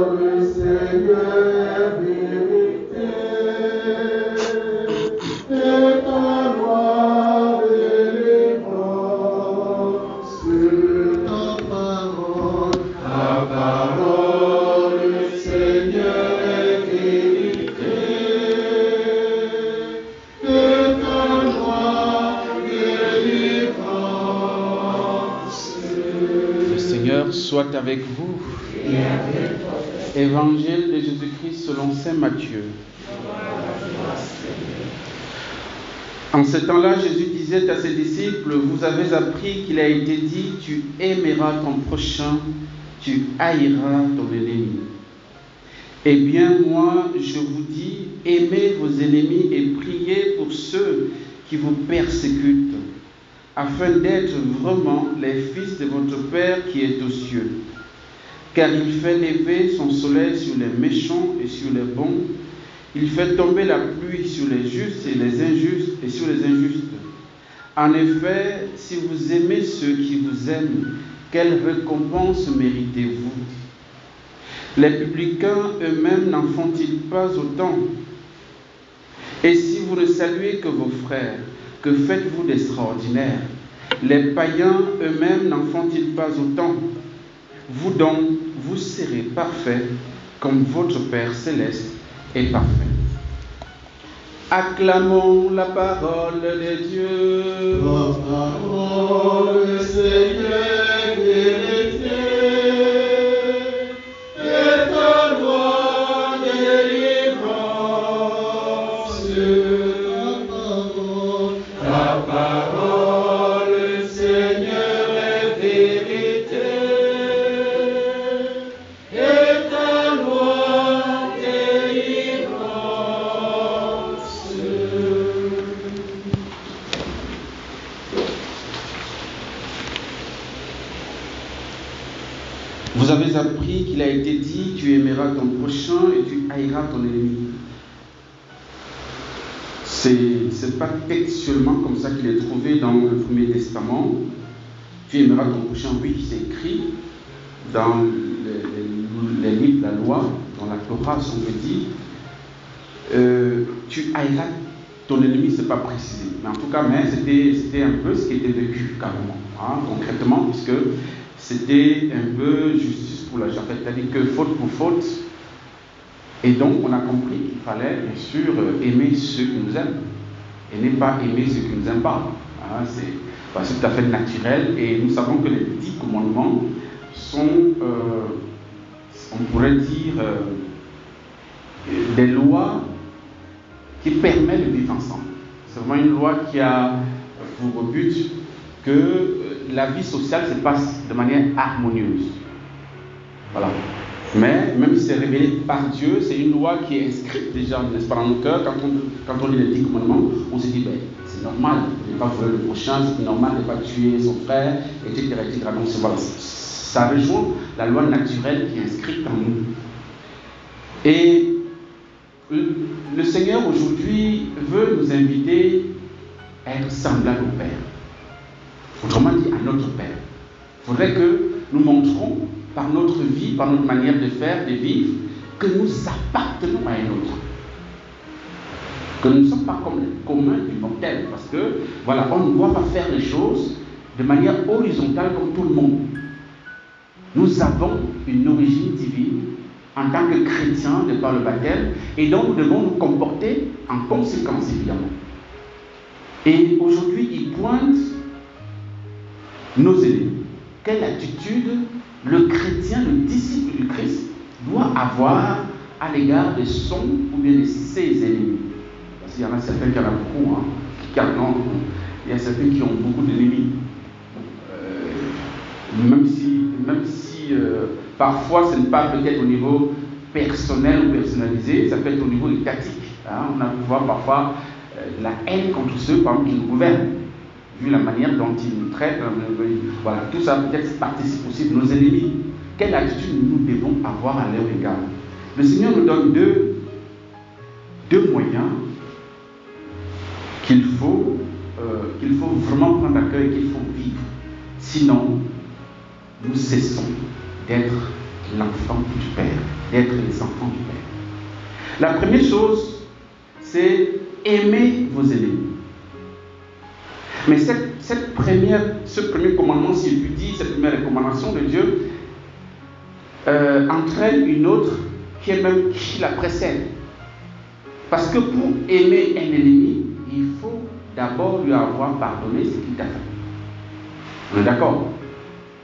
Le Seigneur vérité, et ta loi délivrance, ta parole, Seigneur est vérité, et ta loi délivrance. Le Seigneur soit avec vous. Évangile de Jésus-Christ selon saint Matthieu. En ce temps-là, Jésus disait à ses disciples, vous avez appris qu'il a été dit, tu aimeras ton prochain, tu haïras ton ennemi. Eh bien, moi, je vous dis, aimez vos ennemis et priez pour ceux qui vous persécutent, afin d'être vraiment les fils de votre Père qui est aux cieux. Car il fait lever son soleil sur les méchants et sur les bons. Il fait tomber la pluie sur les justes et les injustes et sur les injustes. En effet, si vous aimez ceux qui vous aiment, quelle récompense méritez-vous? Les publicains eux-mêmes n'en font-ils pas autant? Et si vous ne saluez que vos frères, que faites-vous d'extraordinaire? Les païens eux-mêmes n'en font-ils pas autant? Vous donc, vous serez parfaits comme votre Père céleste est parfait. Acclamons la parole de Dieu. Ta parole, Seigneur, vérité, et ta loi délivrance. Ta parole, Seigneur, est vérité, et ta loi délivrance. Vous avez appris qu'il a été dit, tu aimeras ton prochain et tu haïras ton ennemi. C'est pas textuellement comme ça qu'il est trouvé dans le Premier Testament. Tu aimeras ton prochain, oui, c'est écrit dans les livres de la loi, dans la Torah, si on peut dire. Tu haïras ton ennemi, c'est pas précisé. Mais en tout cas, c'était un peu ce qui était vécu carrément, hein, concrètement, puisque c'était un peu justice pour la justice, c'est-à-dire que faute pour faute. Et donc, on a compris qu'il fallait, bien sûr, aimer ceux qui nous aiment et ne pas aimer ceux qui nous aiment pas. Hein, c'est tout à fait naturel. Et nous savons que les 10 commandements sont, on pourrait dire, des lois qui permettent de vivre ensemble. C'est vraiment une loi qui a pour but que la vie sociale se passe de manière harmonieuse. Voilà. Mais même si c'est révélé par Dieu, c'est une loi qui est inscrite déjà, n'est-ce pas, dans nos cœurs. Quand on lit les 10 commandements, on se dit, ben, c'est normal de ne pas voler le prochain, c'est normal de ne pas tuer son frère, etc. etc. Donc voilà, ça rejoint la loi naturelle qui est inscrite en nous. Et le Seigneur aujourd'hui veut nous inviter à être semblables au Père. Autrement dit, à notre Père. Il faudrait que nous montrons par notre vie, par notre manière de faire, de vivre, que nous appartenons à un autre. Que nous ne sommes pas comme les communs du mortel. Parce que, voilà, on ne doit pas faire les choses de manière horizontale comme tout le monde. Nous avons une origine divine en tant que chrétiens de par le baptême, et donc nous devons nous comporter en conséquence, évidemment. Et aujourd'hui, il pointe nos ennemis. Quelle attitude le chrétien, le disciple du Christ, doit avoir à l'égard de son ou bien de ses ennemis? Parce qu'il y en a certains qui en ont beaucoup, hein, il y a certains qui ont beaucoup d'ennemis. Même si parfois ce n'est pas peut-être au niveau personnel ou personnalisé, ça peut être au niveau étatique. Hein. On a pu voir parfois la haine contre ceux par exemple, qui nous gouvernent, vu la manière dont ils nous traitent. Voilà, tout ça peut-être participe aussi de nos ennemis. Quelle attitude nous devons avoir à leur égard? Le Seigneur nous donne deux moyens qu'il faut vraiment prendre à cœur et qu'il faut vivre. Sinon, nous cessons d'être l'enfant du Père. d'être les enfants du Père. La première chose, c'est aimer vos ennemis. Mais ce premier commandement, si je puis dire, cette première recommandation de Dieu, entraîne une autre qui la précède. Parce que pour aimer un ennemi, il faut d'abord lui avoir pardonné ce qu'il t'a fait. On est d'accord?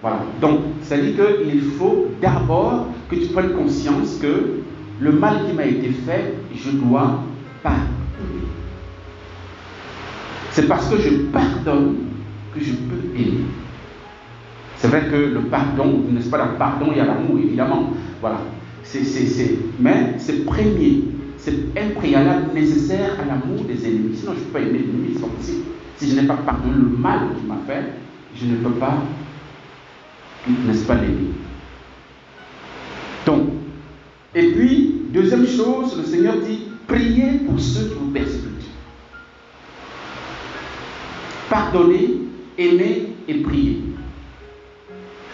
Voilà. Donc, ça dit qu'il faut d'abord que tu prennes conscience que le mal qui m'a été fait, je dois pardonner. C'est parce que je pardonne que je peux aimer. C'est vrai que le pardon, n'est-ce pas, dans le pardon, il y a l'amour, évidemment. Voilà. Mais c'est premier. C'est un préalable nécessaire à l'amour des ennemis. Sinon, je ne peux pas aimer l'ennemi, c'est pas possible. Si je n'ai pas pardonné le mal qu'il m'a fait, je ne peux pas, n'est-ce pas, l'aimer. Donc, et puis, deuxième chose, le Seigneur dit, priez pour ceux qui vous persécutent. Pardonnez, aimez et priez.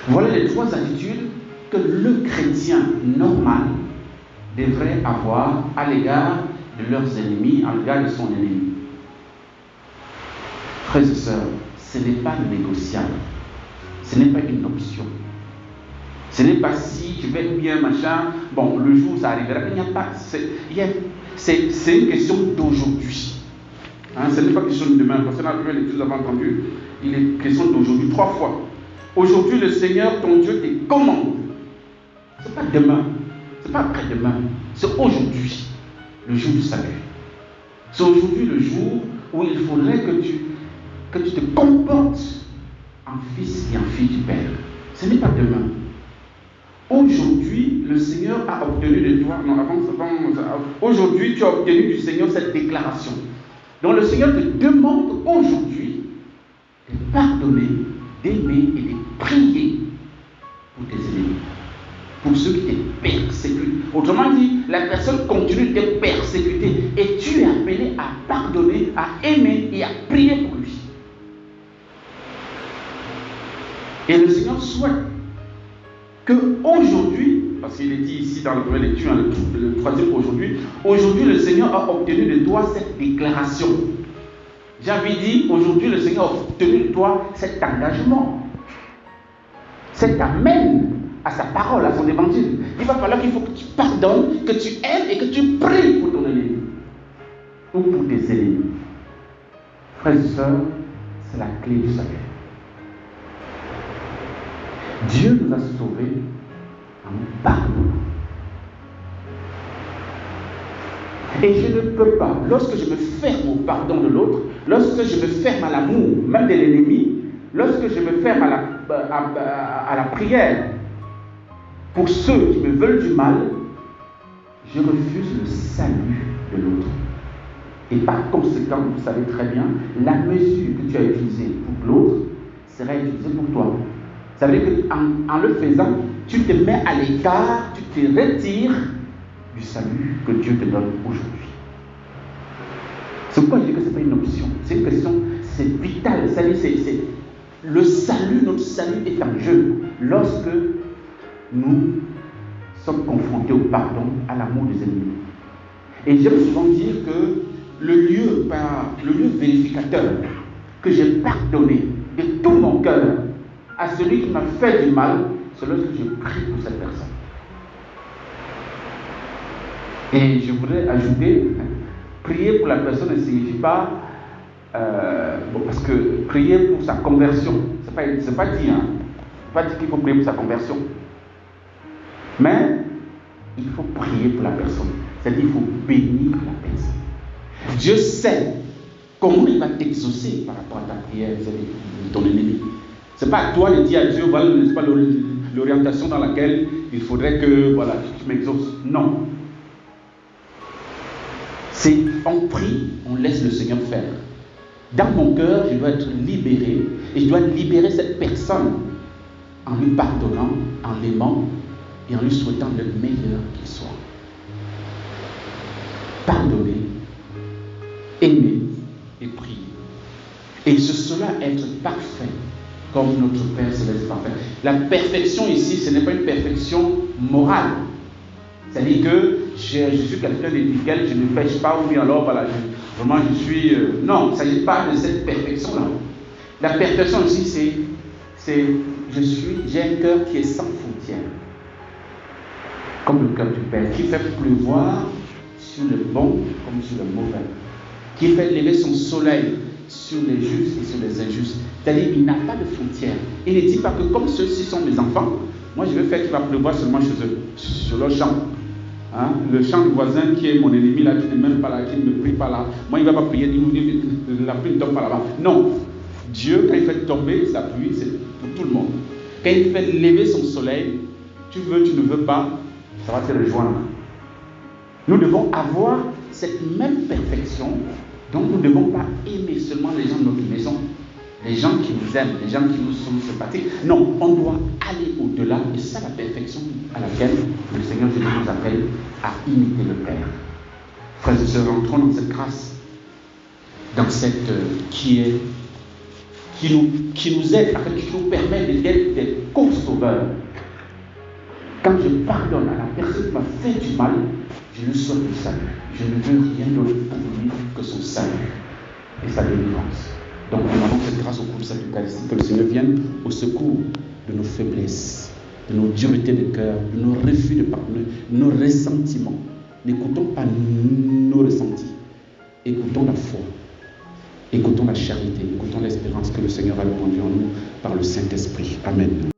Voilà les trois attitudes que le chrétien normal devrait avoir à l'égard de leurs ennemis, à l'égard de son ennemi. Frères et sœurs, ce n'est pas négociable. Ce n'est pas une option. Ce n'est pas si je vais bien, machin, bon, le jour ça arrivera. Il n'y a pas. C'est une question d'aujourd'hui. Ce n'est pas question de demain. Parce que dans la première lecture, nous avons entendu, il est question d'aujourd'hui, 3 fois. Aujourd'hui, le Seigneur, ton Dieu, te commande. Ce n'est pas demain. Ce n'est pas après-demain. C'est aujourd'hui, le jour du salut. C'est aujourd'hui le jour où il faudrait que tu te comportes en fils et en fille du Père. Ce n'est pas demain. Aujourd'hui, le Seigneur a obtenu de toi, aujourd'hui, tu as obtenu du Seigneur cette déclaration. Donc le Seigneur te demande aujourd'hui de pardonner, d'aimer et de prier pour tes ennemis, pour ceux qui te persécutent. Autrement dit, la personne continue de te persécuter et tu es appelé à pardonner, à aimer et à prier pour lui. Et le Seigneur souhaite qu'aujourd'hui, parce qu'il est dit ici dans la première lecture, le troisième aujourd'hui le Seigneur a obtenu de toi cette déclaration. J'ai envie de dire, aujourd'hui le Seigneur a obtenu de toi cet engagement, cet amène à sa parole, à son évangile. Il va falloir qu'il faut que tu pardonnes, que tu aimes et que tu pries pour ton ennemi ou pour tes ennemis. Frères et sœurs, c'est la clé du salut. Dieu nous a sauvés en nous pardonnant. Et je ne peux pas, lorsque je me ferme au pardon de l'autre, lorsque je me ferme à l'amour, même de l'ennemi, lorsque je me ferme à la prière pour ceux qui me veulent du mal, je refuse le salut de l'autre. Et par conséquent, vous savez très bien, la mesure que tu as utilisée pour l'autre sera utilisée pour toi. Ça veut dire qu'en le faisant, tu te mets à l'écart, tu te retires du salut que Dieu te donne aujourd'hui. C'est pourquoi je dis que ce n'est pas une option. C'est une question, c'est vital. C'est le salut, notre salut est en jeu lorsque nous sommes confrontés au pardon, à l'amour des ennemis. Et j'aime souvent dire que le lieu vérificateur que j'ai pardonné de tout mon cœur à celui qui m'a fait du mal, c'est lorsque je prie pour cette personne. Et je voudrais ajouter, prier pour la personne ne signifie pas, parce que prier pour sa conversion, c'est pas dit, pas dit qu'il faut prier pour sa conversion. Mais il faut prier pour la personne. C'est-à-dire qu'il faut bénir la personne. Dieu sait comment il va t'exaucer par rapport à ta prière de ton ennemi. Ce n'est pas à toi de dire à Dieu, voilà, n'est-ce pas l'orientation dans laquelle il faudrait que voilà, tu m'exauces. Non. On prie, on laisse le Seigneur faire. Dans mon cœur, je dois être libéré et je dois libérer cette personne en lui pardonnant, en l'aimant et en lui souhaitant le meilleur qu'il soit. Pardonner, aimer et prier. Et cela être parfait comme notre Père Céleste parfait. La perfection ici, ce n'est pas une perfection morale. C'est-à-dire que je suis quelqu'un de nickel, je ne pêche pas, ou bien alors, voilà, vraiment je suis... non, il ne s'agit pas de cette perfection-là. La perfection aussi, j'ai un cœur qui est sans frontières. Comme le cœur du Père, qui fait pleuvoir sur le bon comme sur le mauvais. Qui fait lever son soleil sur les justes et sur les injustes. C'est-à-dire, il n'a pas de frontières. Il ne dit pas que comme ceux-ci sont mes enfants, moi je veux faire qu'il va pleuvoir seulement chez eux, sur leur champ. Hein? Le champ du voisin qui est mon ennemi là, qui n'est même pas là, qui ne me prie pas là, moi il ne va pas prier, la pluie ne tombe pas là-bas. Non. Dieu, quand il fait tomber sa pluie, c'est pour tout le monde. Quand il fait lever son soleil, tu veux, tu ne veux pas, ça va te rejoindre. Nous devons avoir cette même perfection, donc nous ne devons pas aimer seulement les gens de notre maison, les gens qui nous aiment, les gens qui nous sont sympathiques. Non, on doit aller au-delà, et c'est ça la perfection à laquelle le Seigneur Jésus nous appelle à imiter le Père. Frères et sœurs, entrons dans cette grâce, dans cette qui nous aide, qui nous permet d'être des co-sauveurs. Quand je pardonne à la personne qui m'a fait du mal, je lui souhaite le salut. Je ne veux rien d'autre pour lui que son salut et sa délivrance. Donc nous demandons cette grâce au cours de cette Eucharistie, que le Seigneur vienne au secours de nos faiblesses, de nos duretés de cœur, de nos refus de pardonner, de nos ressentiments. N'écoutons pas nos ressentis, écoutons la foi, écoutons la charité, écoutons l'espérance que le Seigneur a répandu en nous par le Saint-Esprit. Amen.